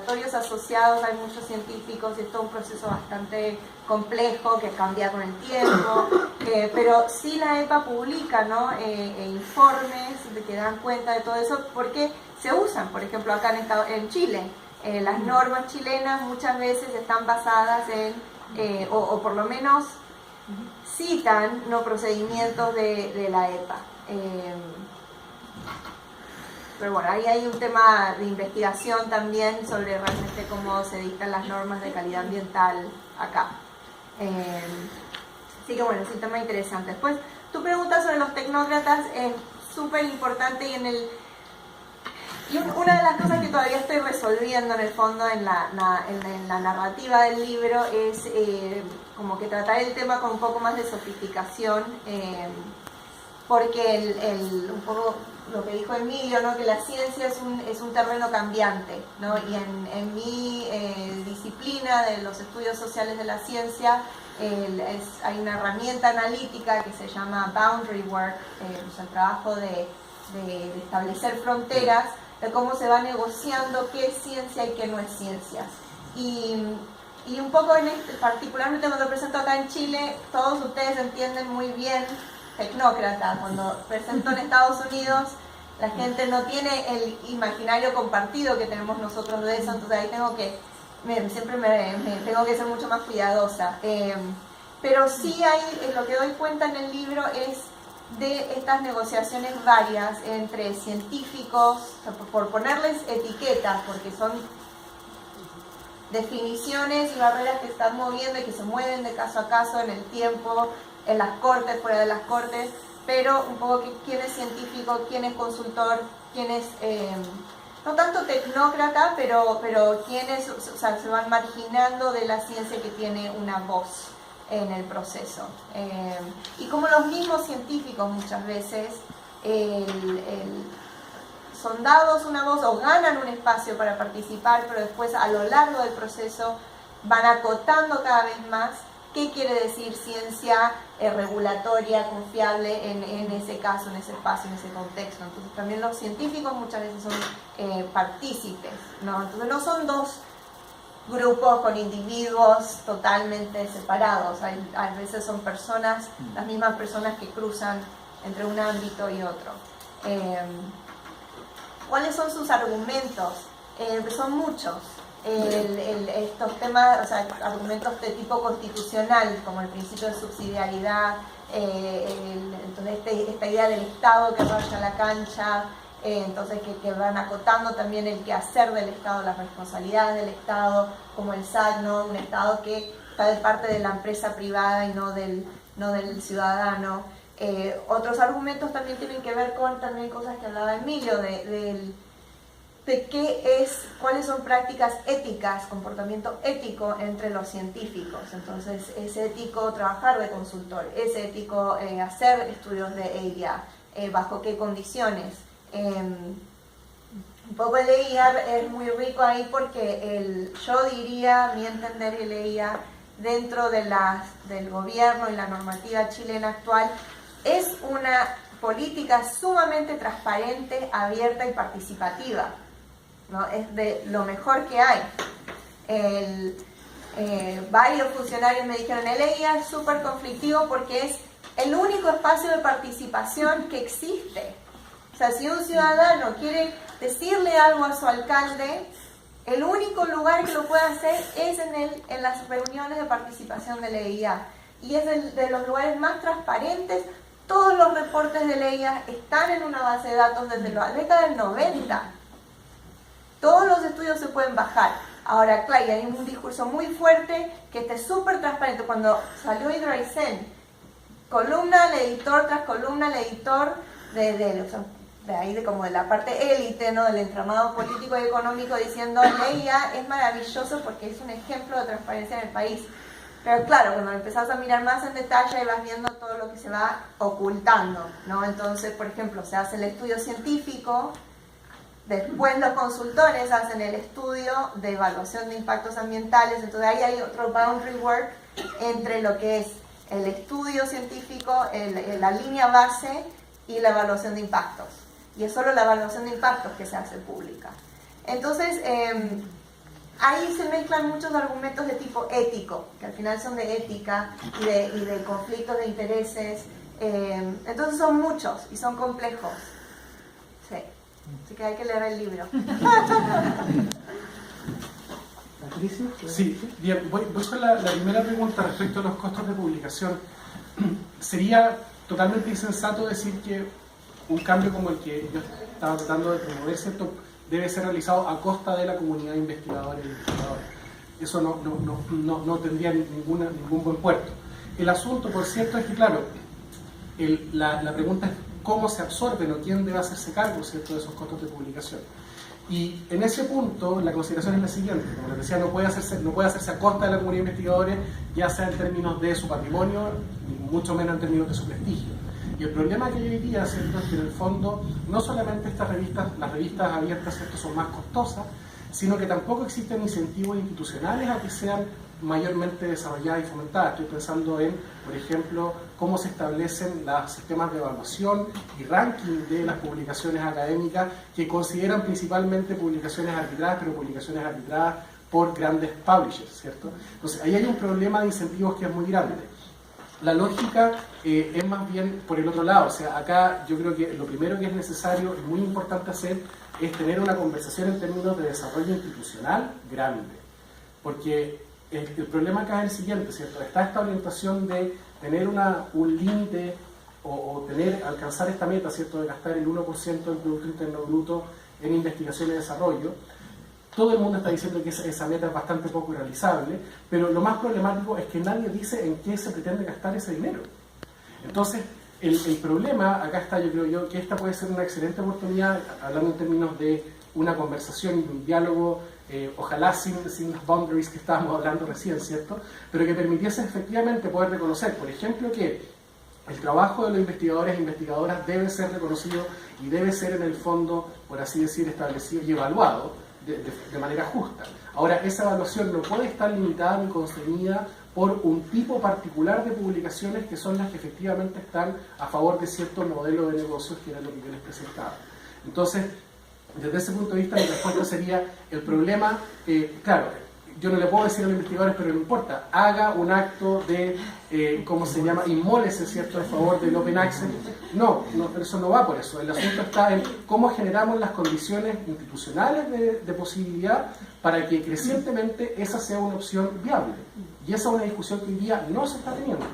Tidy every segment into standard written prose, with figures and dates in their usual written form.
regulatorios asociados, hay muchos científicos y es todo un proceso bastante complejo que cambia con el tiempo, pero sí la EPA publica, ¿no? Informes de que dan cuenta de todo eso porque se usan, por ejemplo, acá en Chile. Las normas chilenas muchas veces están basadas en, o por lo menos citan, ¿no? Procedimientos de la EPA. Pero bueno, ahí hay un tema de investigación también sobre realmente cómo se dictan las normas de calidad ambiental acá. Así que bueno, es un tema interesante. Después, tu pregunta sobre los tecnócratas es súper importante y una de las cosas que todavía estoy resolviendo en el fondo en la narrativa del libro es como que tratar el tema con un poco más de sofisticación, porque un poco lo que dijo Emilio, ¿no? Que la ciencia es un terreno cambiante, ¿no? Y en mi disciplina de los estudios sociales de la ciencia hay una herramienta analítica que se llama boundary work, el trabajo de establecer fronteras, de cómo se va negociando qué es ciencia y qué no es ciencia. Y un poco particularmente cuando presento acá en Chile, todos ustedes entienden muy bien tecnócrata. Cuando presento en Estados Unidos, la gente no tiene el imaginario compartido que tenemos nosotros de eso, entonces ahí siempre tengo que ser mucho más cuidadosa. Pero sí lo que doy cuenta en el libro es de estas negociaciones varias entre científicos, por ponerles etiquetas, porque son definiciones y barreras que están moviendo y que se mueven de caso a caso en el tiempo, en las cortes, fuera de las cortes, pero un poco quién es científico, quién es consultor, quién es, no tanto tecnócrata, pero quienes se van marginando de la ciencia que tiene una voz en el proceso. Y como los mismos científicos muchas veces son dados una voz o ganan un espacio para participar, pero después a lo largo del proceso van acotando cada vez más qué quiere decir ciencia regulatoria, confiable en ese caso, en ese espacio, en ese contexto. Entonces también los científicos muchas veces son partícipes, ¿no? Entonces no son dos grupos con individuos totalmente separados, a veces son personas, las mismas personas que cruzan entre un ámbito y otro. ¿Cuáles son sus argumentos? Son muchos. Estos temas, o sea, argumentos de tipo constitucional, como el principio de subsidiariedad, entonces esta idea del Estado que raya la cancha, entonces que van acotando también el quehacer del Estado, las responsabilidades del Estado, como el SAT, ¿no? Un Estado que está de parte de la empresa privada y no del ciudadano. Otros argumentos también tienen que ver con también cosas que hablaba Emilio, de cuáles son prácticas éticas, comportamiento ético entre los científicos. Entonces, es ético trabajar de consultor, es ético hacer estudios de ella, bajo qué condiciones. Un poco leía, es muy rico ahí porque yo diría, a mi entender, y leía dentro del gobierno y la normativa chilena actual, es una política sumamente transparente, abierta y participativa, ¿no? Es de lo mejor que hay. Varios funcionarios me dijeron, el EIA es súper conflictivo porque es el único espacio de participación que existe. O sea, si un ciudadano quiere decirle algo a su alcalde, el único lugar que lo puede hacer es en las reuniones de participación de la EIA. Y es de los lugares más transparentes. Todos los reportes de la EIA están en una base de datos desde la década del 90. Todos los estudios se pueden bajar. Ahora, claro, hay un discurso muy fuerte que esté súper transparente. Cuando salió Hidroaicén, columna al editor tras columna al editor de ahí como de la parte élite, ¿no? Del entramado político y económico, diciendo EIA es maravilloso porque es un ejemplo de transparencia en el país. Pero claro, cuando empezás a mirar más en detalle vas viendo todo lo que se va ocultando, ¿no? Entonces, por ejemplo, se hace el estudio científico, después los consultores hacen el estudio de evaluación de impactos ambientales, entonces ahí hay otro boundary work entre lo que es el estudio científico, la línea base y la evaluación de impactos. Y es solo la evaluación de impactos que se hace pública. Entonces, ahí se mezclan muchos argumentos de tipo ético, que al final son de ética y de conflictos de intereses. Entonces son muchos y son complejos. Sí. Así que hay que leer el libro. Sí, bien, voy con la primera pregunta respecto a los costos de publicación. Sería totalmente insensato decir que un cambio como el que yo estaba tratando de promover, ¿cierto?, debe ser realizado a costa de la comunidad de investigadores y investigadoras. Eso no tendría ningún buen puerto. El asunto, por cierto, es que, claro, la pregunta es cómo se absorben o quién debe hacerse cargo, ¿cierto?, de esos costos de publicación. Y en ese punto, la consideración es la siguiente: como les decía, no puede hacerse a costa de la comunidad de investigadores, ya sea en términos de su patrimonio, ni mucho menos en términos de su prestigio. Y el problema que yo diría, ¿cierto?, es que en el fondo, no solamente las revistas abiertas, ¿cierto?, son más costosas, sino que tampoco existen incentivos institucionales a que sean mayormente desarrolladas y fomentadas. Estoy pensando en, por ejemplo, cómo se establecen los sistemas de evaluación y ranking de las publicaciones académicas, que consideran principalmente publicaciones arbitradas, pero publicaciones arbitradas por grandes publishers, ¿cierto? Entonces, ahí hay un problema de incentivos que es muy grande. La lógica es más bien por el otro lado. O sea, acá yo creo que lo primero que es necesario y muy importante hacer es tener una conversación en términos de desarrollo institucional grande. Porque el problema acá es el siguiente, ¿cierto? Está esta orientación de tener un límite o alcanzar esta meta, ¿cierto?, de gastar el 1% del Producto Interno Bruto en investigación y desarrollo. Todo el mundo está diciendo que esa meta es bastante poco realizable, pero lo más problemático es que nadie dice en qué se pretende gastar ese dinero. Entonces, el problema, acá está, yo creo yo, que esta puede ser una excelente oportunidad, hablando en términos de una conversación y un diálogo, ojalá sin los boundaries que estábamos hablando recién, ¿cierto?, pero que permitiese efectivamente poder reconocer, por ejemplo, que el trabajo de los investigadores e investigadoras debe ser reconocido y debe ser en el fondo, por así decir, establecido y evaluado de manera justa. Ahora, esa evaluación no puede estar limitada ni constreñida por un tipo particular de publicaciones que son las que efectivamente están a favor de cierto modelo de negocios, que era lo que yo les presentaba. Entonces, desde ese punto de vista, mi respuesta sería: el problema, claro, yo no le puedo decir a los investigadores, pero no importa, haga un acto de, ¿cómo se llama?, inmólese, ¿cierto?, a favor del Open Access. No, pero eso no va por eso. El asunto está en cómo generamos las condiciones institucionales de posibilidad para que crecientemente esa sea una opción viable. Y esa es una discusión que hoy día no se está teniendo.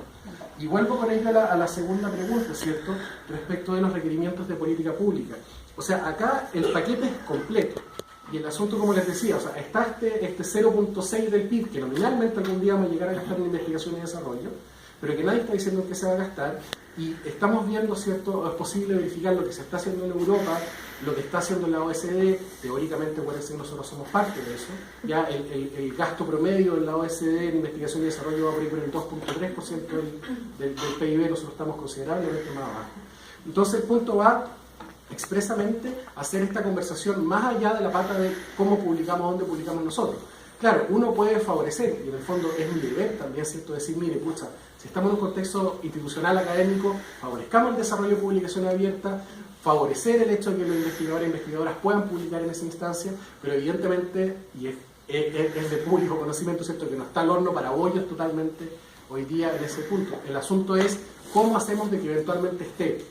Y vuelvo con ello a la segunda pregunta, ¿cierto?, respecto de los requerimientos de política pública. O sea, acá el paquete es completo. Y el asunto, como les decía, o sea, está este 0.6 del PIB, que nominalmente algún día vamos a llegar a gastar en investigación y desarrollo, pero que nadie está diciendo en qué se va a gastar, y estamos viendo, ¿cierto?, es posible verificar lo que se está haciendo en Europa, lo que está haciendo la OECD, teóricamente, acuérdense, nosotros somos parte de eso, ya el gasto promedio en la OECD en investigación y desarrollo va por ahí por el 2.3% del PIB, nosotros estamos considerablemente más abajo. Entonces el punto va expresamente hacer esta conversación más allá de la pata de cómo publicamos, dónde publicamos nosotros. Claro, uno puede favorecer, y en el fondo es mi deber también, ¿cierto?, decir, mire, pucha, si estamos en un contexto institucional académico, favorezcamos el desarrollo de publicación abierta, favorecer el hecho de que los investigadores e investigadoras puedan publicar en esa instancia, pero evidentemente, y es de público conocimiento, ¿cierto?, que no está al horno para bollos totalmente hoy día en ese punto. El asunto es cómo hacemos de que eventualmente esté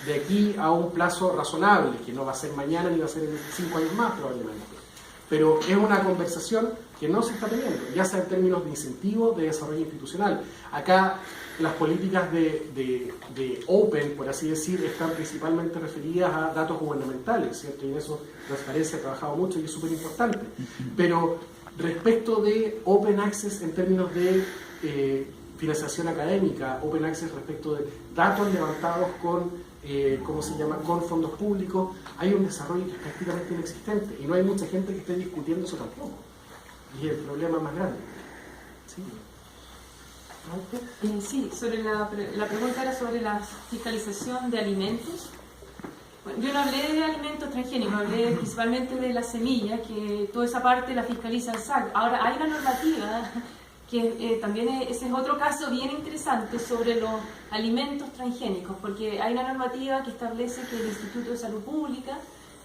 de aquí a un plazo razonable, que no va a ser mañana ni va a ser en 5 años más probablemente. Pero es una conversación que no se está teniendo, ya sea en términos de incentivos, de desarrollo institucional. Acá las políticas de Open, por así decir, están principalmente referidas a datos gubernamentales, ¿cierto? Y en eso Transparencia ha trabajado mucho y es súper importante. Pero respecto de Open Access en términos de financiación académica, Open Access respecto de datos levantados con ¿cómo se llama?, con fondos públicos, hay un desarrollo que es prácticamente inexistente y no hay mucha gente que esté discutiendo eso tampoco. Y es el problema más grande. ¿Sí? Sí, sobre la pregunta era sobre la fiscalización de alimentos. Bueno, yo no hablé de alimentos transgénicos, hablé principalmente de la semilla, que toda esa parte la fiscaliza el SAC. Ahora, hay una normativa que también ese es otro caso bien interesante sobre los alimentos transgénicos, porque hay una normativa que establece que el Instituto de Salud Pública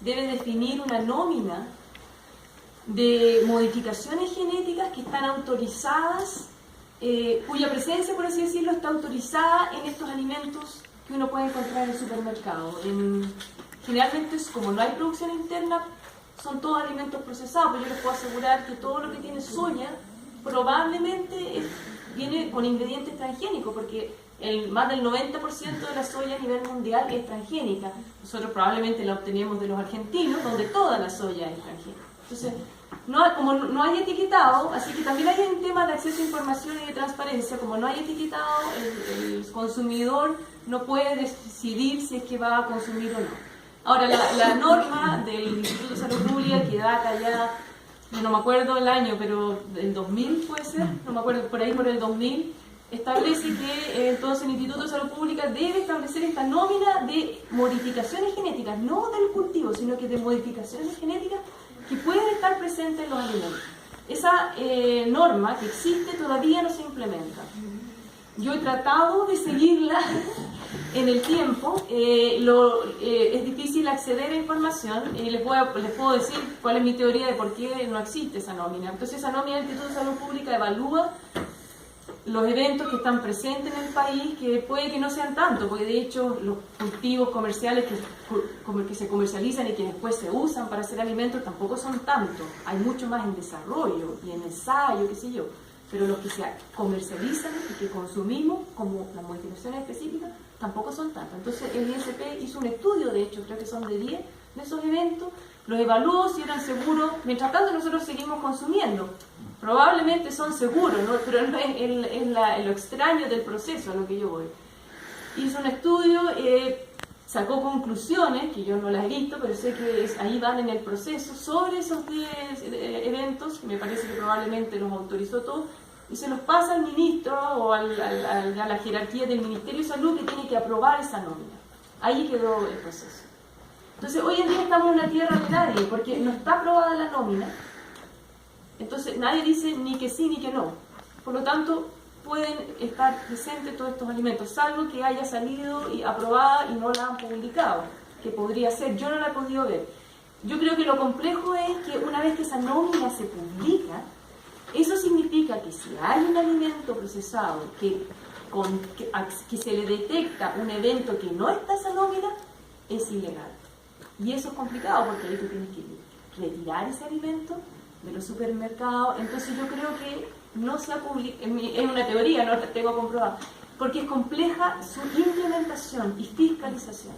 debe definir una nómina de modificaciones genéticas que están autorizadas, cuya presencia, por así decirlo, está autorizada en estos alimentos que uno puede encontrar en el supermercado. Generalmente, como no hay producción interna, son todos alimentos procesados, pero yo les puedo asegurar que todo lo que tiene soya probablemente viene con ingredientes transgénicos, porque más del 90% de la soya a nivel mundial es transgénica. Nosotros probablemente la obtenemos de los argentinos, donde toda la soya es transgénica. Entonces, como no hay etiquetado, así que también hay un tema de acceso a información y de transparencia, como no hay etiquetado, el consumidor no puede decidir si es que va a consumir o no. Ahora, la norma del Instituto de Salud Pública, que data ya, no me acuerdo el año, pero del 2000 puede ser, no me acuerdo, por ahí por el 2000, establece que entonces el Instituto de Salud Pública debe establecer esta nómina de modificaciones genéticas, no del cultivo, sino que de modificaciones genéticas que pueden estar presentes en los alimentos. Esa norma que existe todavía no se implementa. Yo he tratado de seguirla en el tiempo, es difícil acceder a información, les puedo decir cuál es mi teoría de por qué no existe esa nómina. Entonces esa nómina del Instituto de Salud Pública evalúa los eventos que están presentes en el país, que puede que no sean tanto, porque de hecho los cultivos comerciales que se comercializan y que después se usan para hacer alimentos tampoco son tanto. Hay mucho más en desarrollo y en ensayo, qué sé yo. Pero los que se comercializan y que consumimos, como las modificaciones específicas, tampoco son tantas. Entonces el ISP hizo un estudio, de hecho, creo que son de 10 de esos eventos, los evaluó si eran seguros. Mientras tanto nosotros seguimos consumiendo. Probablemente son seguros, ¿no? Pero no es lo extraño del proceso a lo que yo voy. Hizo un estudio, sacó conclusiones, que yo no las he visto, pero sé que ahí van en el proceso, sobre esos 10 eventos, me parece que probablemente los autorizó todos, y se los pasa al ministro o a la jerarquía del Ministerio de Salud, que tiene que aprobar esa nómina. Ahí quedó el proceso. Entonces, hoy en día estamos en una tierra de nadie, porque no está aprobada la nómina, entonces nadie dice ni que sí ni que no. Por lo tanto, pueden estar presentes todos estos alimentos, salvo que haya salido y aprobada y no la han publicado, que podría ser, yo no la he podido ver. Yo creo que lo complejo es que una vez que esa nómina se publica, eso significa que si hay un alimento procesado que se le detecta un evento que no está en esa nómina, es ilegal. Y eso es complicado porque ahí tú tienes que retirar ese alimento de los supermercados. Entonces yo creo que no se ha publicado, es una teoría, no la tengo comprobada, porque es compleja su implementación y fiscalización.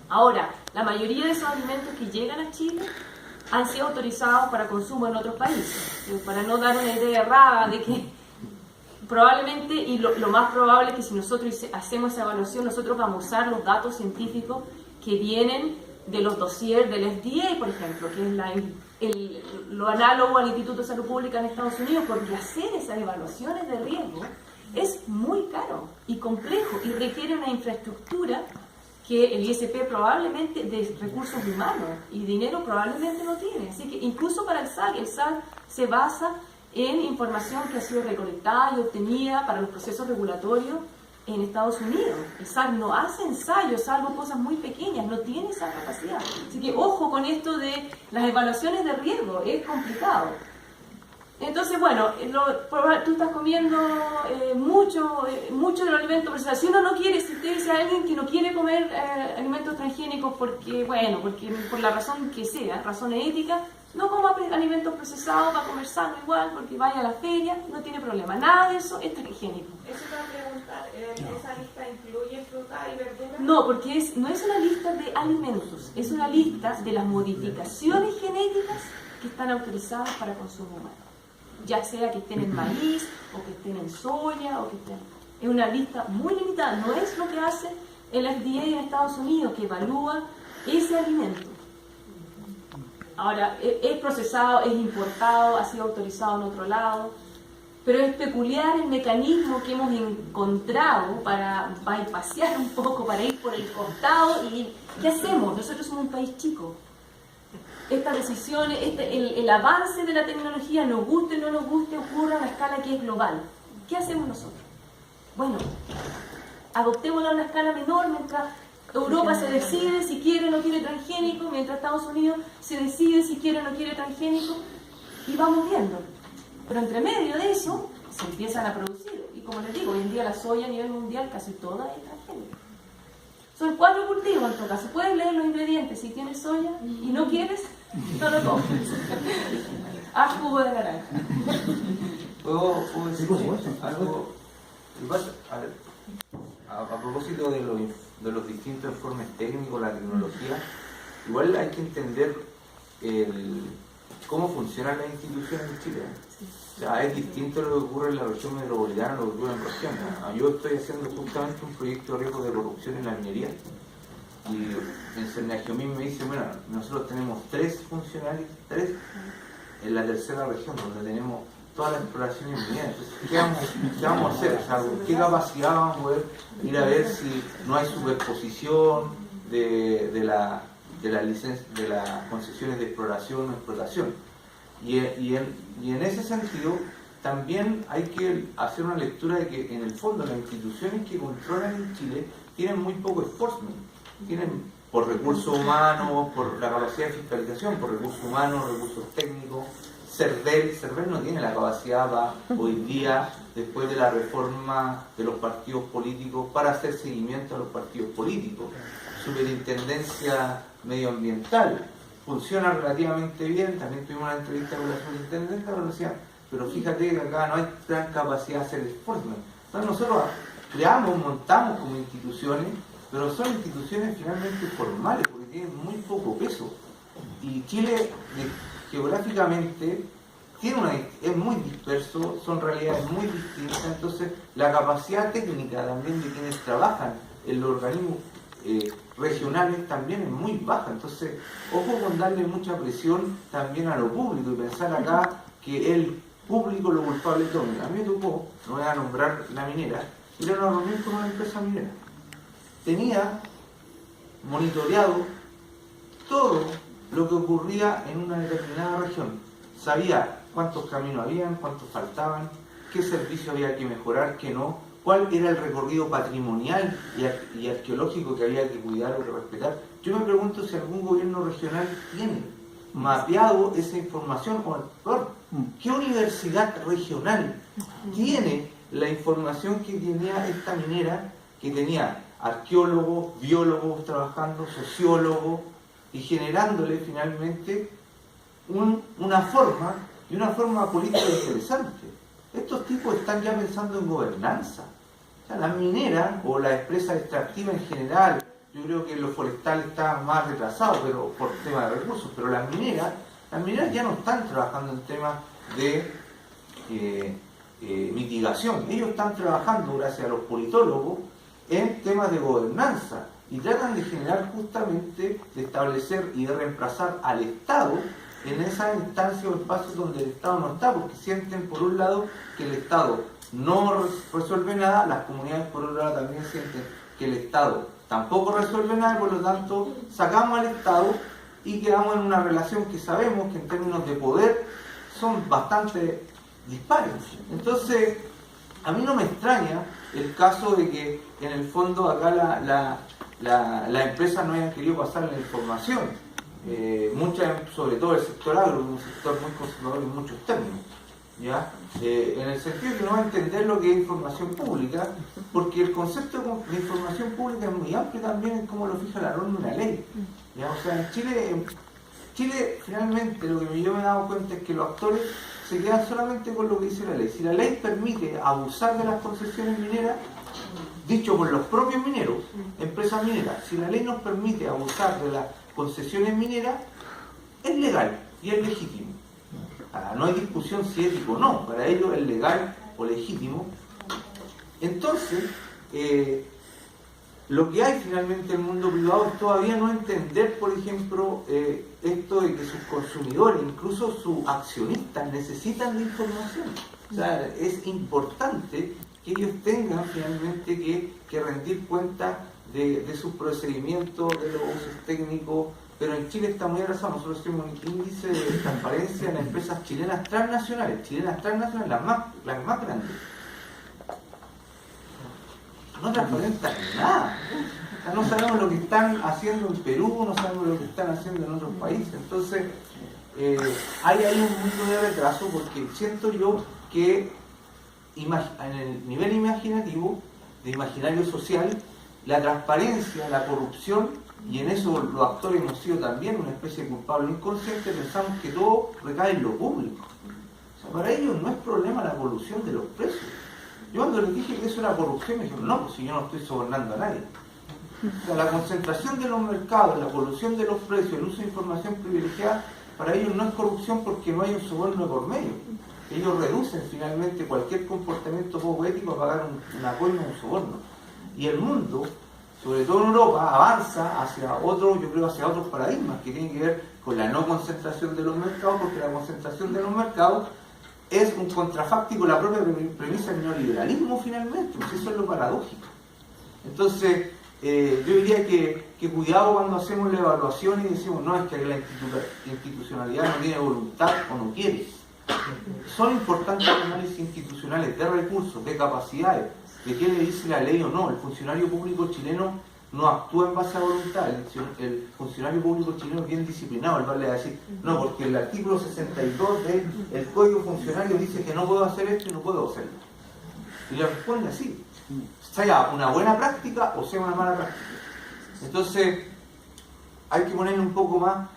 Ahora, la mayoría de esos alimentos que llegan a Chile han sido autorizados para consumo en otros países, para no dar una idea errada de que probablemente, y lo más probable es que si nosotros hacemos esa evaluación, nosotros vamos a usar los datos científicos que vienen de los dossiers del FDA, por ejemplo, que es lo análogo al Instituto de Salud Pública en Estados Unidos, porque hacer esas evaluaciones de riesgo es muy caro y complejo y requiere una infraestructura que el ISP probablemente de recursos humanos y dinero probablemente no tiene. Así que incluso para el SAC se basa en información que ha sido recolectada y obtenida para los procesos regulatorios en Estados Unidos. El SAC no hace ensayos, salvo cosas muy pequeñas, no tiene esa capacidad. Así que ojo con esto de las evaluaciones de riesgo, es complicado. Entonces, bueno, tú estás comiendo mucho de los alimentos procesados. Si uno no quiere, si usted dice a alguien que no quiere comer alimentos transgénicos porque por la razón que sea, razones éticas, no coma alimentos procesados, va a comer sano igual, porque vaya a la feria, no tiene problema. Nada de eso es transgénico. Eso te va a preguntar, ¿esa lista incluye fruta y verdura? No, porque no es una lista de alimentos, es una lista de las modificaciones genéticas que están autorizadas para consumo humano. Ya sea que estén en maíz, o que estén en soya, o que estén... Es una lista muy limitada, no es lo que hace el FDA en Estados Unidos, que evalúa ese alimento. Ahora, es procesado, es importado, ha sido autorizado en otro lado, pero es peculiar el mecanismo que hemos encontrado para bypassear un poco, para ir por el costado. ¿Y qué hacemos? Nosotros somos un país chico. Estas decisiones, el avance de la tecnología, nos guste o no nos guste, ocurre a una escala que es global. ¿Qué hacemos nosotros? Bueno, adoptémosla a una escala menor mientras Europa se decide si quiere o no quiere transgénico, mientras Estados Unidos se decide si quiere o no quiere transgénico, y vamos viendo. Pero entre medio de eso se empiezan a producir, y como les digo, hoy en día la soya a nivel mundial casi toda es transgénica. Son 4 cultivos en todo caso. Puedes leer los ingredientes. Si tienes soya y no quieres, no lo compres. Haz jugo de naranja. ¿Puedo decir algo? A propósito de los distintos informes técnicos, la tecnología, igual hay que entender cómo funcionan las instituciones en Chile. O sea, es distinto lo que ocurre en la región metropolitana a lo que ocurre en región. Yo estoy haciendo justamente un proyecto de riesgo de corrupción en la minería. Y en Cernagiomín me dice, bueno, nosotros tenemos 3 funcionarios, 3 en la tercera región, donde tenemos todas las exploraciones mineras. Entonces, ¿qué vamos a hacer? O sea, ¿qué capacidad vamos a poder ir a ver si no hay superposición de las concesiones de exploración o explotación? Y en ese sentido, también hay que hacer una lectura de que, en el fondo, las instituciones que controlan en Chile tienen muy poco enforcement. Tienen, por recursos humanos, por la capacidad de fiscalización, por recursos humanos, recursos técnicos. CERVEL no tiene la capacidad hoy día, después de la reforma de los partidos políticos, para hacer seguimiento a los partidos políticos. Superintendencia medioambiental funciona relativamente bien. También tuvimos una entrevista con la superintendente, pero decía, pero fíjate que acá no hay gran capacidad de hacer enforcement. Entonces nosotros montamos como instituciones, pero son instituciones finalmente formales, porque tienen muy poco peso. Y Chile, geográficamente, es muy disperso, son realidades muy distintas. Entonces la capacidad técnica también de quienes trabajan en los organismos regionales también es muy baja. Entonces, ojo con darle mucha presión también a lo público y pensar acá que el público lo culpable de todo. A mí me tocó, no voy a nombrar la minera, ir a una reunión con una empresa minera. Tenía monitoreado todo lo que ocurría en una determinada región. Sabía cuántos caminos habían, cuántos faltaban, qué servicio había que mejorar, qué no, cuál era el recorrido patrimonial y arqueológico que había que cuidar o que respetar. Yo me pregunto si algún gobierno regional tiene mapeado esa información, o peor, ¿qué universidad regional tiene la información que tenía esta minera, que tenía arqueólogos, biólogos trabajando, sociólogos, y generándole finalmente una forma política interesante? Estos tipos están ya pensando en gobernanza. O sea, las mineras o las empresas extractivas en general, yo creo que los forestales están más retrasados, pero por tema de recursos, pero las mineras ya no están trabajando en temas de mitigación. Ellos están trabajando, gracias a los politólogos, en temas de gobernanza, y tratan de generar justamente, de establecer y de reemplazar al Estado en esa instancia o espacios donde el Estado no está, porque sienten por un lado que el Estado no resuelve nada, las comunidades por otro lado también sienten que el Estado tampoco resuelve nada, y por lo tanto sacamos al Estado y quedamos en una relación que sabemos que en términos de poder son bastante dispares. Entonces, a mí no me extraña el caso de que en el fondo acá la empresa no hayan querido pasar la información. Muchas, sobre todo el sector agro, un sector muy conservador en muchos términos, ¿ya? En el sentido de que no va a entender lo que es información pública, porque el concepto de información pública es muy amplio también en cómo lo fija la norma de una ley, ¿ya? O sea, en Chile finalmente lo que yo me he dado cuenta es que los actores se quedan solamente con lo que dice la ley. Si la ley permite abusar de las concesiones mineras, dicho por los propios mineros, empresas mineras, si la ley nos permite abusar de las concesiones mineras, es legal y es legítimo. No hay discusión si es ético o no, para ellos es legal o legítimo. Entonces, lo que hay finalmente en el mundo privado es todavía no entender, por ejemplo, esto de que sus consumidores, incluso sus accionistas, necesitan de información. O sea, es importante que ellos tengan finalmente que rendir cuenta de sus procedimientos, de los usos técnicos, pero en Chile está muy atrasado. Nosotros tenemos un índice de transparencia en las empresas chilenas transnacionales, las más grandes. No transparentan nada. sea, no sabemos lo que están haciendo en Perú, no sabemos lo que están haciendo en otros países. Entonces, hay un mundo de retraso, porque siento yo que en el nivel imaginativo, de imaginario social, la transparencia, la corrupción, y en eso los actores hemos sido también una especie de culpable inconsciente, pensamos que todo recae en lo público. O sea, para ellos no es problema la evolución de los precios. Yo cuando les dije que eso era corrupción, me dijeron, no, pues si yo no estoy sobornando a nadie. O sea, la concentración de los mercados, la evolución de los precios, el uso de información privilegiada, para ellos no es corrupción porque no hay un soborno por medio. Ellos reducen finalmente cualquier comportamiento poco ético a pagar una coima o un soborno. Y el mundo, sobre todo en Europa, avanza hacia otros paradigmas que tienen que ver con la no concentración de los mercados, porque la concentración de los mercados es un contrafáctico, la propia premisa del neoliberalismo finalmente, pues eso es lo paradójico. Entonces, yo diría que cuidado cuando hacemos la evaluación y decimos, no, es que la institucionalidad no tiene voluntad o no quiere. Son importantes los análisis institucionales de recursos, de capacidades, de qué le dice la ley o no. El funcionario público chileno no actúa en base a voluntad. El funcionario público chileno es bien disciplinado. Él va a decir, no, porque el artículo 62 del Código Funcionario dice que no puedo hacer esto y no puedo hacerlo. Y le responde así, sea una buena práctica o sea una mala práctica. Entonces, hay que ponerle un poco más,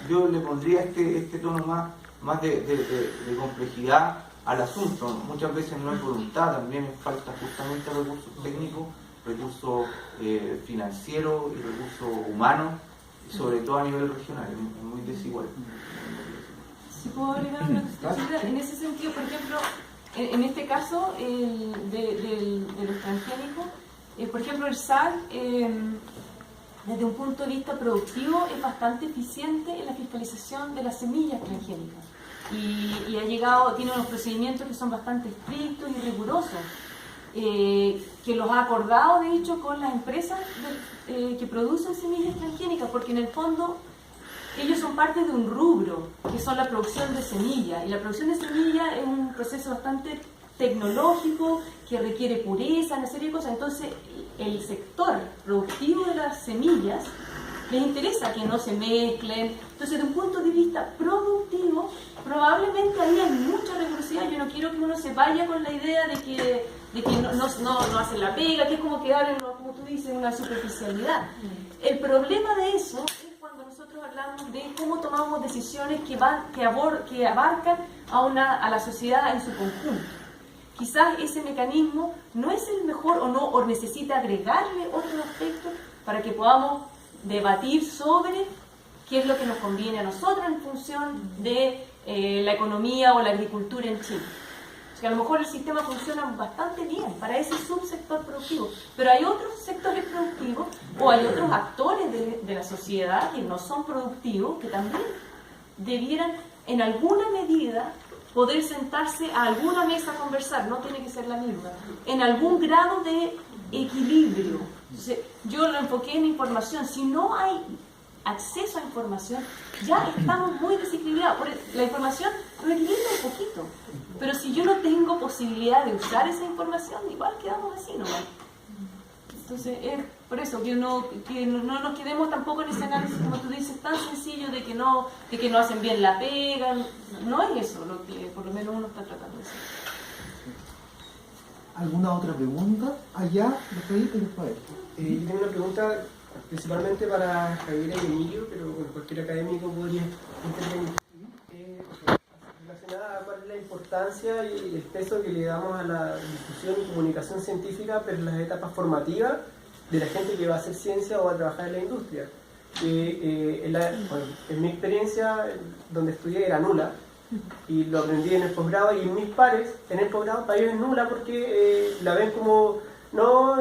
yo le pondría este tono más de complejidad al asunto. Muchas veces no es voluntad, también es falta justamente de recursos técnicos, recursos financieros y recursos humanos, y sobre todo a nivel regional, es muy desigual. Si puedo agregar una cosita, en ese sentido, por ejemplo, en este caso de los transgénicos, por ejemplo, el SAC, desde un punto de vista productivo, es bastante eficiente en la fiscalización de las semillas transgénicas. Y tiene unos procedimientos que son bastante estrictos y rigurosos, que los ha acordado, de hecho, con las empresas que producen semillas transgénicas, porque en el fondo ellos son parte de un rubro, que son la producción de semillas, y la producción de semillas es un proceso bastante tecnológico, que requiere pureza, una serie de cosas. Entonces, el sector productivo de las semillas les interesa que no se mezclen. Entonces, de un punto de vista productivo, probablemente ahí hay mucha rigurosidad. Yo no quiero que uno se vaya con la idea de que no hacen la pega, que es como quedar en, como tú dices, en una superficialidad. El problema de eso es cuando nosotros hablamos de cómo tomamos decisiones que abarcan a la sociedad en su conjunto. Quizás ese mecanismo no es el mejor o necesita agregarle otros aspectos para que podamos debatir sobre qué es lo que nos conviene a nosotros en función de la economía o la agricultura en Chile. O sea, a lo mejor el sistema funciona bastante bien para ese subsector productivo, pero hay otros sectores productivos o hay otros actores de la sociedad que no son productivos, que también debieran en alguna medida poder sentarse a alguna mesa a conversar, no tiene que ser la misma, en algún grado de equilibrio. Entonces, yo lo enfoqué en información. Si no hay acceso a información, ya estamos muy desequilibrados. La información lo equilibra un poquito, pero si yo no tengo posibilidad de usar esa información, igual quedamos así, ¿no? Entonces, es por eso que no nos quedemos tampoco en ese análisis, como tú dices, tan sencillo de que no hacen bien la pega. No es eso lo que por lo menos uno está tratando de hacer. ¿Alguna otra pregunta? Allá, después y después. Yo tengo una pregunta principalmente para Javier y Emilio, pero bueno, cualquier académico podría intervenir. Relacionada a cuál es la importancia y el peso que le damos a la difusión y comunicación científica, pero en las etapas formativas de la gente que va a hacer ciencia o va a trabajar en la industria. En mi experiencia, donde estudié, era nula, y lo aprendí en el posgrado, y mis pares en el posgrado para ellos es nula porque la ven como, no,